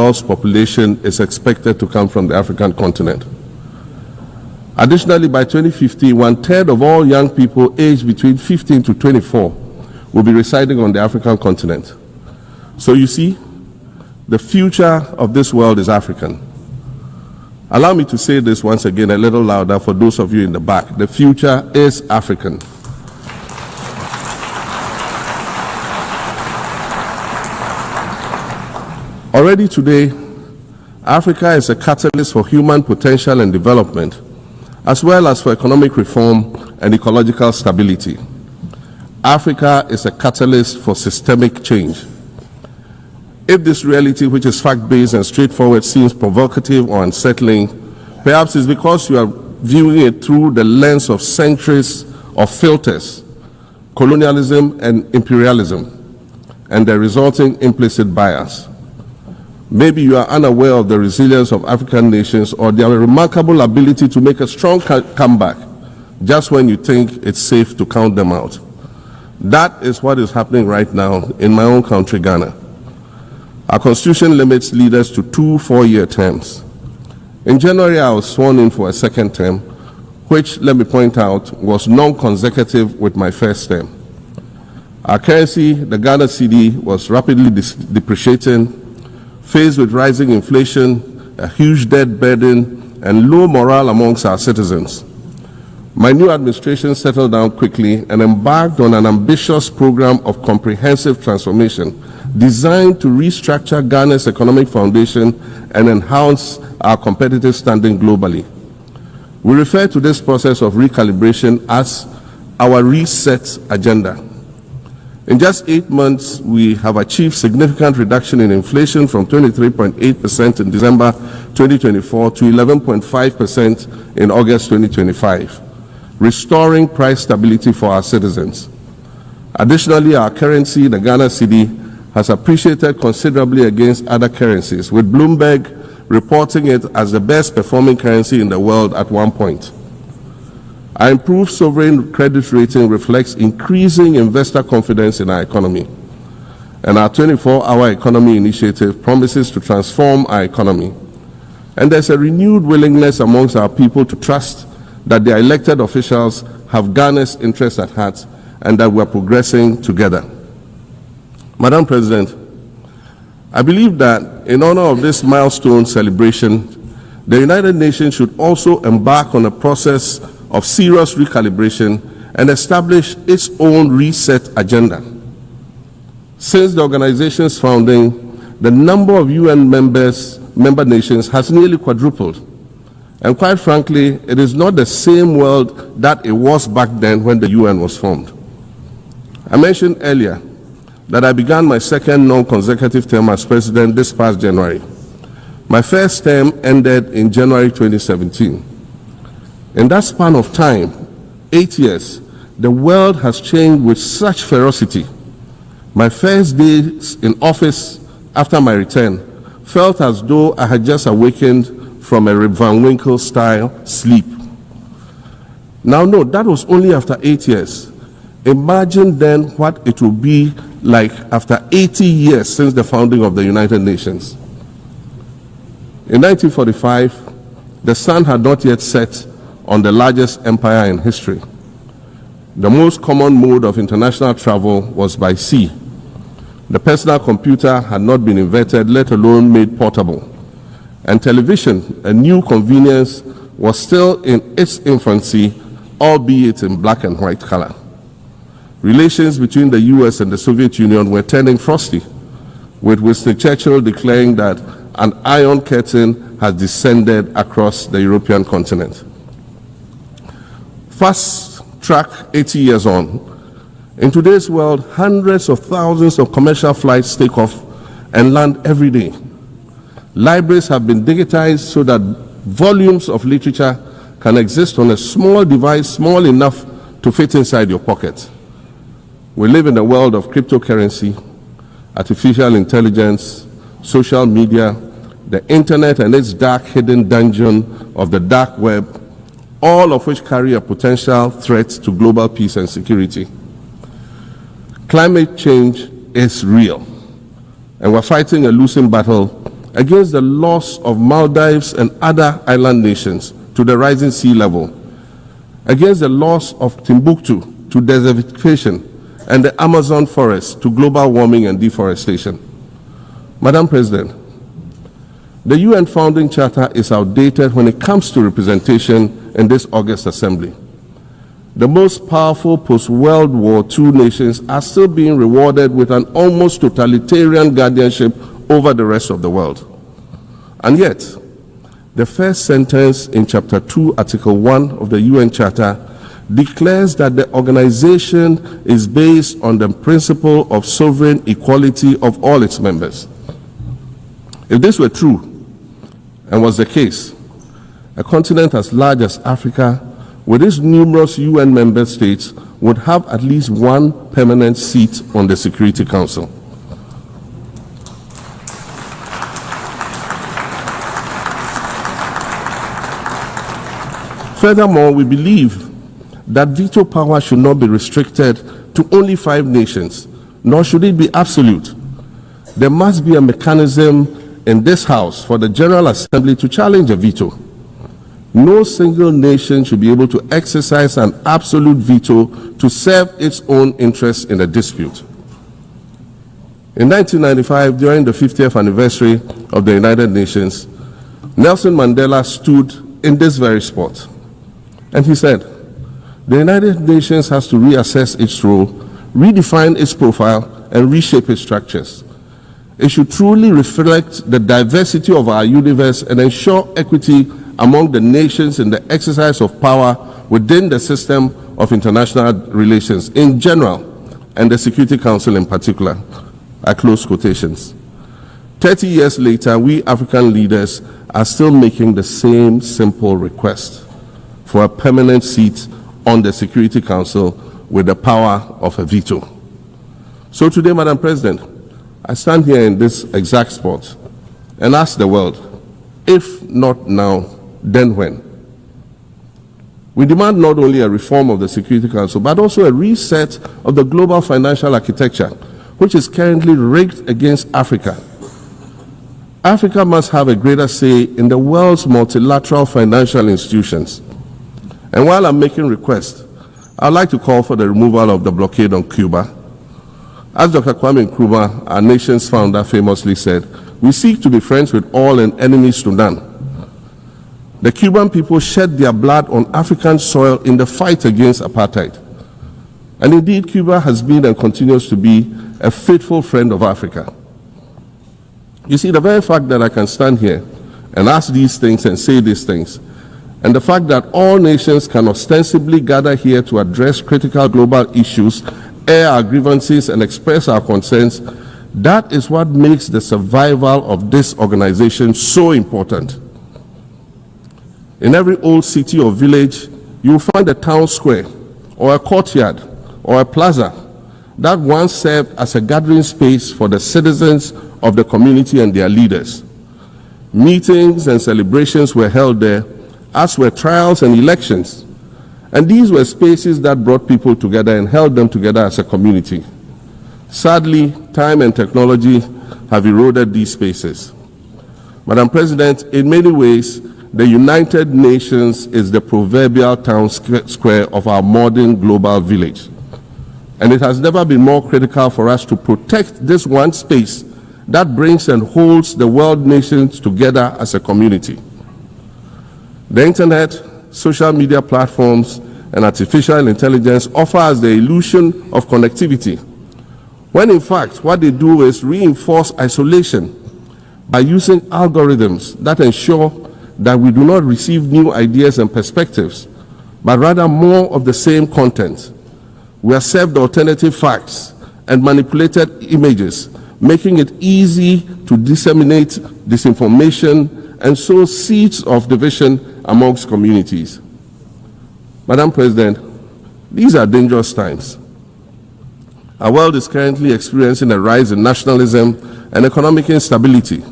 world's population is expected to come from the African continent. Additionally, by 2050, 1/3 of all young people aged between 15 to 24 will be residing on the African continent. So you see, the future of this world is African. Allow me to say this once again a little louder for those of you in the back. The future is African. Already today, Africa is a catalyst for human potential and development, as well as for economic reform and ecological stability. Africa is a catalyst for systemic change. If this reality, which is fact-based and straightforward, seems provocative or unsettling, perhaps it's because you are viewing it through the lens of centuries of filters, colonialism and imperialism, and the resulting implicit bias. Maybe you are unaware of the resilience of African nations or their remarkable ability to make a strong comeback just when you think it's safe to count them out. That is what is happening right now in my own country, Ghana. Our constitution limits leaders to 2 4-year terms. In January, I was sworn in for a second term, which, let me point out, was non-consecutive with my first term. Our currency, the Ghana cedi, was rapidly depreciating, faced with rising inflation, a huge debt burden, and low morale amongst our citizens. My new administration settled down quickly and embarked on an ambitious program of comprehensive transformation designed to restructure Ghana's economic foundation and enhance our competitive standing globally. We refer to this process of recalibration as our reset agenda. In just 8 months, we have achieved significant reduction in inflation from 23.8% in December 2024 to 11.5% in August 2025, restoring price stability for our citizens. Additionally, our currency, the Ghana cedi, has appreciated considerably against other currencies, with Bloomberg reporting it as the best performing currency in the world at one point. Our improved sovereign credit rating reflects increasing investor confidence in our economy. And our 24-hour economy initiative promises to transform our economy. And there's a renewed willingness amongst our people to trust that their elected officials have Ghana's interests at heart and that we're progressing together. Madam President, I believe that in honor of this milestone celebration, the United Nations should also embark on a process of serious recalibration and establish its own reset agenda. Since the organization's founding, the number of UN member nations has nearly quadrupled. And quite frankly, it is not the same world that it was back then when the UN was formed. I mentioned earlier that I began my second non-consecutive term as president this past January. My first term ended in January 2017. In that span of time, 8 years, the world has changed with such ferocity. My first days in office after my return felt as though I had just awakened from a Rip Van Winkle-style sleep. Now, no, that was only after 8 years. Imagine then what it will be like after 80 years since the founding of the United Nations. In 1945, the sun had not yet set on the largest empire in history. The most common mode of international travel was by sea. The personal computer had not been invented, let alone made portable. And television, a new convenience, was still in its infancy, albeit in black and white color. Relations between the US and the Soviet Union were turning frosty, with Winston Churchill declaring that an iron curtain has descended across the European continent. Fast track 80 years on, in today's world, hundreds of thousands of commercial flights take off and land every day. Libraries have been digitized so that volumes of literature can exist on a small device, small enough to fit inside your pocket. We live in a world of cryptocurrency, artificial intelligence, social media, the internet and its dark hidden dungeon of the dark web, all of which carry a potential threat to global peace and security. Climate change is real, and we're fighting a losing battle against the loss of Maldives and other island nations to the rising sea level, against the loss of Timbuktu to desertification and the Amazon forest to global warming and deforestation. Madam President, the UN Founding Charter is outdated when it comes to representation in this August Assembly. The most powerful post-World War II nations are still being rewarded with an almost totalitarian guardianship over the rest of the world. And yet, the first sentence in Chapter 2, Article 1 of the UN Charter declares that the organization is based on the principle of sovereign equality of all its members. If this were true, and was the case, a continent as large as Africa, with its numerous UN member states, would have at least one permanent seat on the Security Council. Furthermore, we believe that veto power should not be restricted to only 5 nations, nor should it be absolute. There must be a mechanism in this House for the General Assembly to challenge a veto. No single nation should be able to exercise an absolute veto to serve its own interests in a dispute. In 1995, during the 50th anniversary of the United Nations, Nelson Mandela stood in this very spot, and he said, "The United Nations has to reassess its role, redefine its profile, and reshape its structures. It should truly reflect the diversity of our universe and ensure equity among the nations in the exercise of power within the system of international relations in general and the Security Council in particular." I close quotations. 30 years later, we African leaders are still making the same simple request for a permanent seat on the Security Council with the power of a veto. So today, Madam President, I stand here in this exact spot and ask the world, if not now, then when? We demand not only a reform of the Security Council, but also a reset of the global financial architecture, which is currently rigged against Africa. Africa must have a greater say in the world's multilateral financial institutions. And while I'm making requests, I'd like to call for the removal of the blockade on Cuba. As Dr. Kwame Nkrumah, our nation's founder, famously said, "We seek to be friends with all and enemies to none." The Cuban people shed their blood on African soil in the fight against apartheid. And indeed, Cuba has been and continues to be a faithful friend of Africa. You see, the very fact that I can stand here and ask these things and say these things, and the fact that all nations can ostensibly gather here to address critical global issues, air our grievances, and express our concerns, that is what makes the survival of this organization so important. In every old city or village, you will find a town square, or a courtyard, or a plaza that once served as a gathering space for the citizens of the community and their leaders. Meetings and celebrations were held there, as were trials and elections. And these were spaces that brought people together and held them together as a community. Sadly, time and technology have eroded these spaces. Madam President, in many ways, the United Nations is the proverbial town square of our modern global village. And it has never been more critical for us to protect this one space that brings and holds the world nations together as a community. The internet, social media platforms, and artificial intelligence offer us the illusion of connectivity, when in fact what they do is reinforce isolation by using algorithms that ensure that we do not receive new ideas and perspectives, but rather more of the same content. We are served alternative facts and manipulated images, making it easy to disseminate disinformation and sow seeds of division amongst communities. Madam President, these are dangerous times. Our world is currently experiencing a rise in nationalism and economic instability.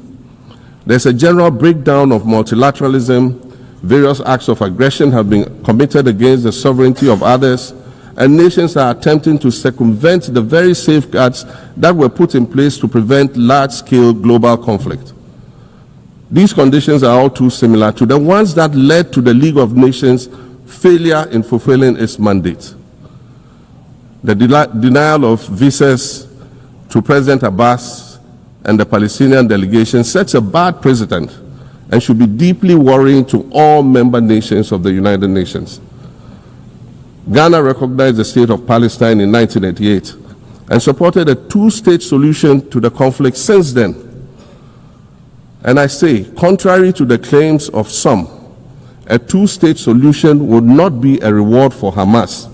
There's a general breakdown of multilateralism. Various acts of aggression have been committed against the sovereignty of others, and nations are attempting to circumvent the very safeguards that were put in place to prevent large-scale global conflict. These conditions are all too similar to the ones that led to the League of Nations' failure in fulfilling its mandate. The denial of visas to President Abbas and the Palestinian delegation sets a bad precedent and should be deeply worrying to all member nations of the United Nations. Ghana recognized the state of Palestine in 1988 and supported a two-state solution to the conflict since then. And I say, contrary to the claims of some, a two-state solution would not be a reward for Hamas.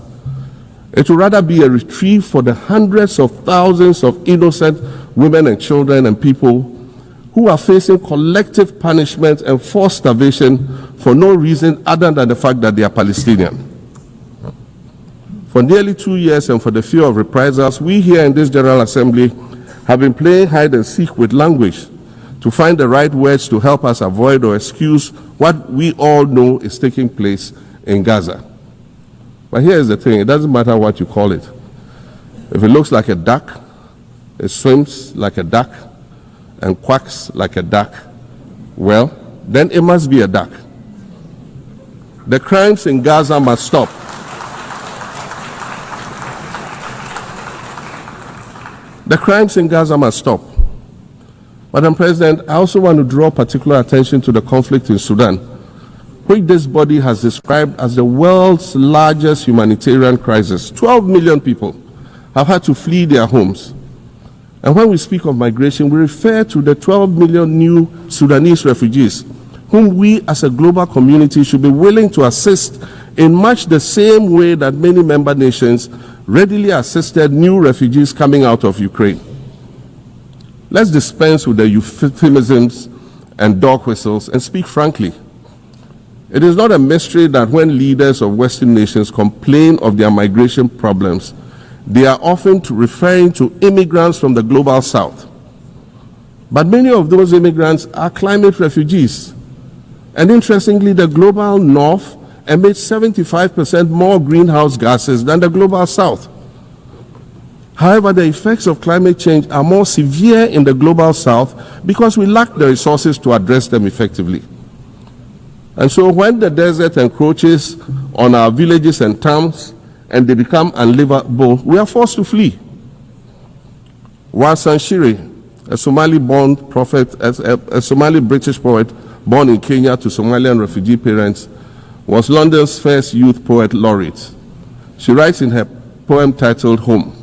It would rather be a reprieve for the hundreds of thousands of innocent women and children and people who are facing collective punishment and forced starvation for no reason other than the fact that they are Palestinian. For nearly 2 years and for the fear of reprisals, we here in this General Assembly have been playing hide and seek with language to find the right words to help us avoid or excuse what we all know is taking place in Gaza. But here's the thing, it doesn't matter what you call it. If it looks like a duck, it swims like a duck, and quacks like a duck, well, then it must be a duck. The crimes in Gaza must stop. The crimes in Gaza must stop. Madam President, I also want to draw particular attention to the conflict in Sudan, which this body has described as the world's largest humanitarian crisis. 12 million people have had to flee their homes. And when we speak of migration, we refer to the 12 million new Sudanese refugees, whom we as a global community should be willing to assist in much the same way that many member nations readily assisted new refugees coming out of Ukraine. Let's dispense with the euphemisms and dog whistles and speak frankly. It is not a mystery that when leaders of Western nations complain of their migration problems, they are often referring to immigrants from the global south. But many of those immigrants are climate refugees. And interestingly, the global north emits 75% more greenhouse gases than the global south. However, the effects of climate change are more severe in the global south because we lack the resources to address them effectively. And so when the desert encroaches on our villages and towns and they become unlivable, we are forced to flee. Wasan Shiri, a Somali-born prophet, a Somali-British poet born in Kenya to Somalian refugee parents, was London's first youth poet laureate. She writes in her poem titled Home.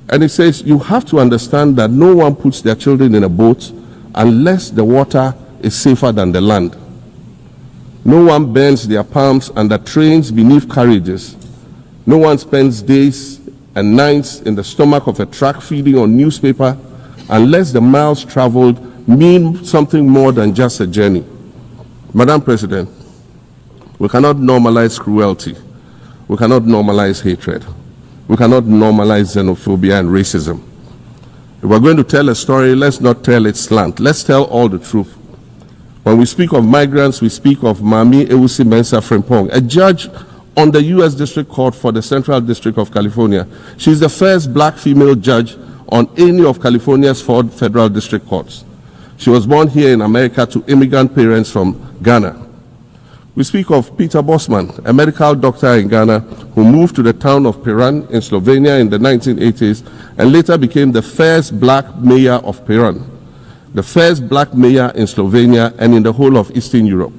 And it says, you have to understand that no one puts their children in a boat unless the water is safer than the land. No one bends their palms under trains beneath carriages. No one spends days and nights in the stomach of a truck feeding on newspaper unless the miles traveled mean something more than just a journey. Madam President, we cannot normalize cruelty. We cannot normalize hatred. We cannot normalize xenophobia and racism. If we're going to tell a story, let's not tell it slant. Let's tell all the truth. When we speak of migrants, we speak of Mami Ewusi Mensah Frimpong, a judge on the U.S. District Court for the Central District of California. She's the first black female judge on any of California's 4 federal district courts. She was born here in America to immigrant parents from Ghana. We speak of Peter Bosman, a medical doctor in Ghana who moved to the town of Piran in Slovenia in the 1980s and later became the first black mayor of Piran, the first black mayor in Slovenia and in the whole of Eastern Europe.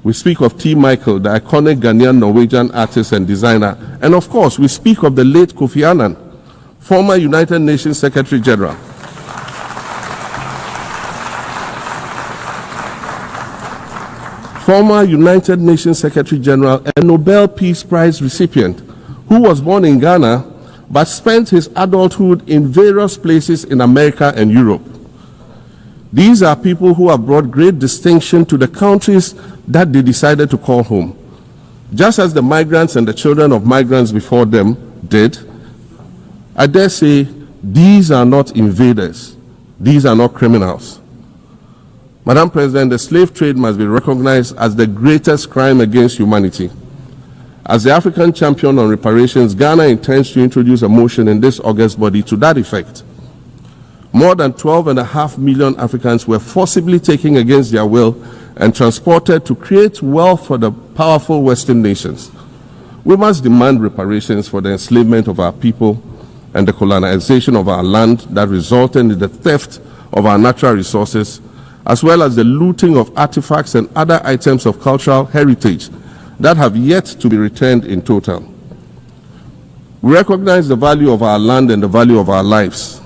We speak of T. Michael, the iconic Ghanaian Norwegian artist and designer. And of course, we speak of the late Kofi Annan, former United Nations Secretary General. Former United Nations Secretary General, a Nobel Peace Prize recipient, who was born in Ghana but spent his adulthood in various places in America and Europe. These are people who have brought great distinction to the countries that they decided to call home. Just as the migrants and the children of migrants before them did, I dare say these are not invaders. These are not criminals. Madam President, the slave trade must be recognized as the greatest crime against humanity. As the African champion on reparations, Ghana intends to introduce a motion in this August body to that effect. More than 12.5 million Africans were forcibly taken against their will and transported to create wealth for the powerful Western nations. We must demand reparations for the enslavement of our people and the colonization of our land that resulted in the theft of our natural resources, as well as the looting of artifacts and other items of cultural heritage that have yet to be returned in total. We recognize the value of our land and the value of our lives,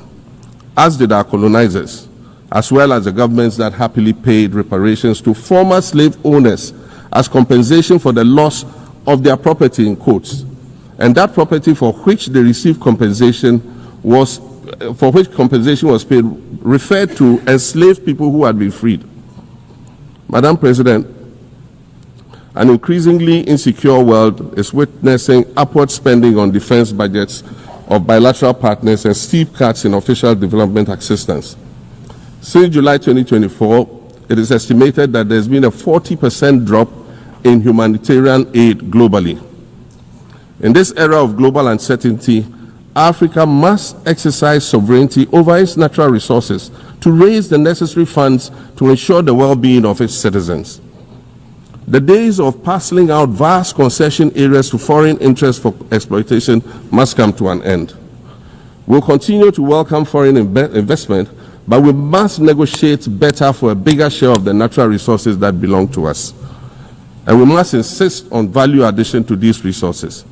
as did our colonizers, as well as the governments that happily paid reparations to former slave owners as compensation for the loss of their property in quotes, and that property for which they received compensation was paid referred to enslaved people who had been freed. Madam President, an increasingly insecure world is witnessing upward spending on defense budgets of bilateral partners and steep cuts in official development assistance. Since July 2024, it is estimated that there's been a 40% drop in humanitarian aid globally. In this era of global uncertainty, Africa must exercise sovereignty over its natural resources to raise the necessary funds to ensure the well-being of its citizens. The days of parceling out vast concession areas to foreign interests for exploitation must come to an end. We'll continue to welcome foreign investment, but we must negotiate better for a bigger share of the natural resources that belong to us. And we must insist on value addition to these resources.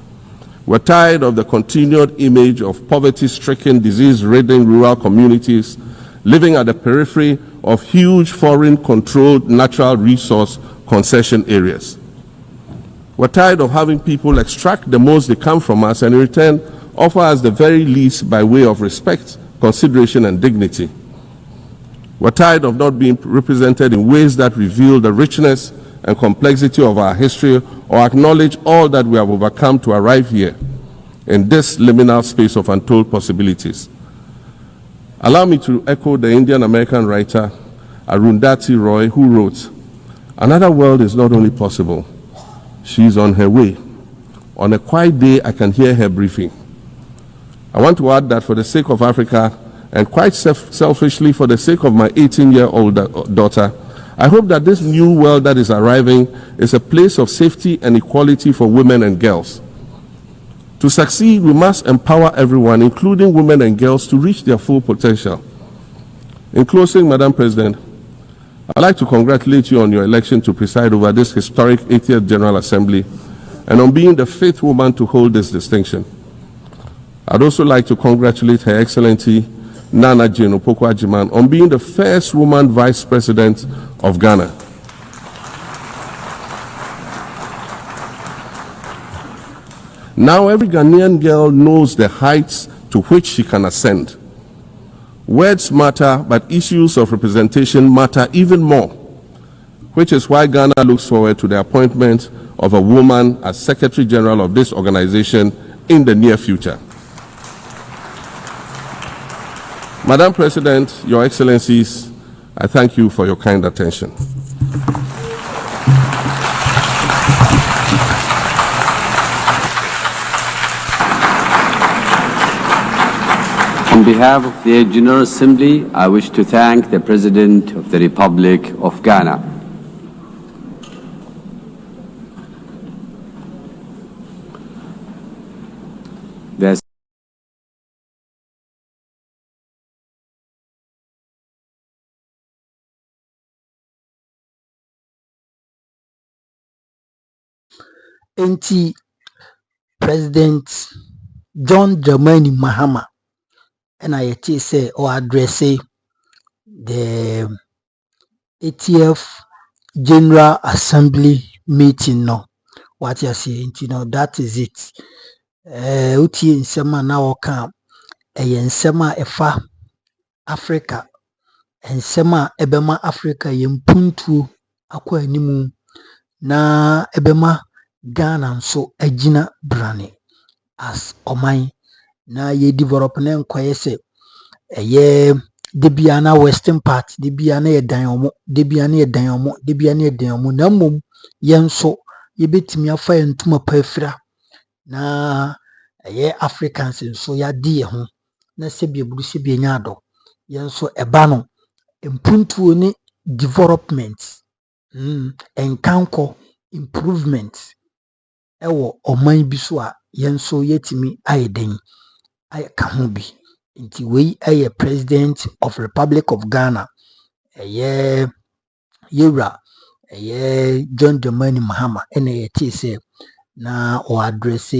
We're tired of the continued image of poverty-stricken, disease-ridden rural communities living at the periphery of huge foreign-controlled natural resource concession areas. We're tired of having people extract the most they can from us and in return offer us the very least by way of respect, consideration, and dignity. We're tired of not being represented in ways that reveal the richness and complexity of our history or acknowledge all that we have overcome to arrive here in this liminal space of untold possibilities. Allow me to echo the Indian-American writer Arundhati Roy, who wrote, "Another world is not only possible, she's on her way. On a quiet day, I can hear her briefing." I want to add that for the sake of Africa, and quite selfishly for the sake of my 18-year-old daughter, I hope that this new world that is arriving is a place of safety and equality for women and girls. To succeed, we must empower everyone, including women and girls, to reach their full potential. In closing, Madam President, I'd like to congratulate you on your election to preside over this historic 80th General Assembly and on being the 5th woman to hold this distinction. I'd also like to congratulate Her Excellency Nana Jane Opoku-Agyeman on being the first woman Vice President of Ghana. Now every Ghanaian girl knows the heights to which she can ascend. Words matter, but issues of representation matter even more, which is why Ghana looks forward to the appointment of a woman as Secretary General of this organization in the near future. Madam President, Your Excellencies, I thank you for your kind attention. On behalf of the General Assembly, I wish to thank the President of the Republic of Ghana. The Enti President John Dramani Mahama and I say or address the 80th General Assembly meeting no. What you say, that is it. Uti nsema na oka nsema efa Africa nsema ebema Africa yempuntu akwa animu na ebema Ghana nso agina brane as oman na ye develop na nkoye se eye debiana western part debiana ye dan omo debiana ye dan omo debiana ye dan omo na mom ye nso ye betimi afa ye ntuma pafira na eye Africans nso ya die ho na se bie buru se bie nya ado yenso eba no mpuntuo ne development enkanko improvement ewo oman bi so a yenso yetimi ayeden ayeka ho bi nti wei aye president of Republic of Ghana yewra John Dramani Mahama ene yeti say na o address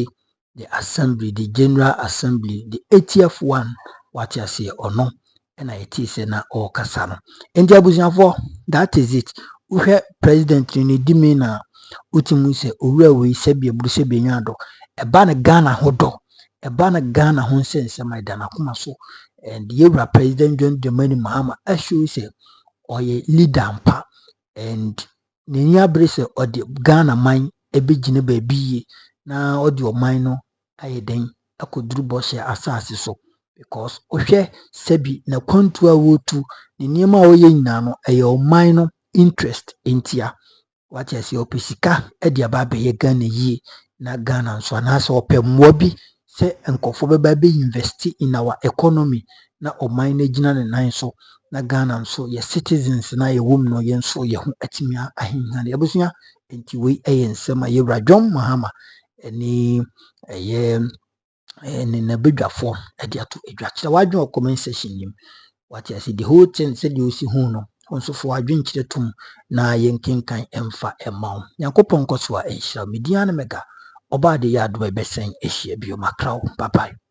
the assembly, the general assembly, the 80th one what you say or no and I say na o kasano ndi abusiafo that is it uhwe president ni dimi na utimu se owura we sebia buru sebia nyado eba na Ghana hodo eba na Ghana ho nsensema ida na kuma so and yewra president John Dramani Mahama assure say oye leader mpa and neni abrese odi Ghana man ebegine ba biye na odi oman no ayeden akoduru boshe asase so because ohwe sebi na kwantu a wotu ne niema a oye nyina no eye oman no interest entia what you say opesika e dia ba be ye Ghana yi na Ghana nso na so opemmo bi se enkofo be invest in our economy na oman na gina ne nan so na Ghana nso ye citizens na ye wom no ye nso ye ho atimia ahenhane abusua enti we ensema ye John Mahama eni eye ni na bedwafo e dia to edwa kire wadwen comment section nim what you say the whole thing said you see hu no onso fo wadwen kire tum na ye nkenkan emfa emaw yakopon koso a enhira media na mega oba de ya do be sen ehia bio makraw bye bye.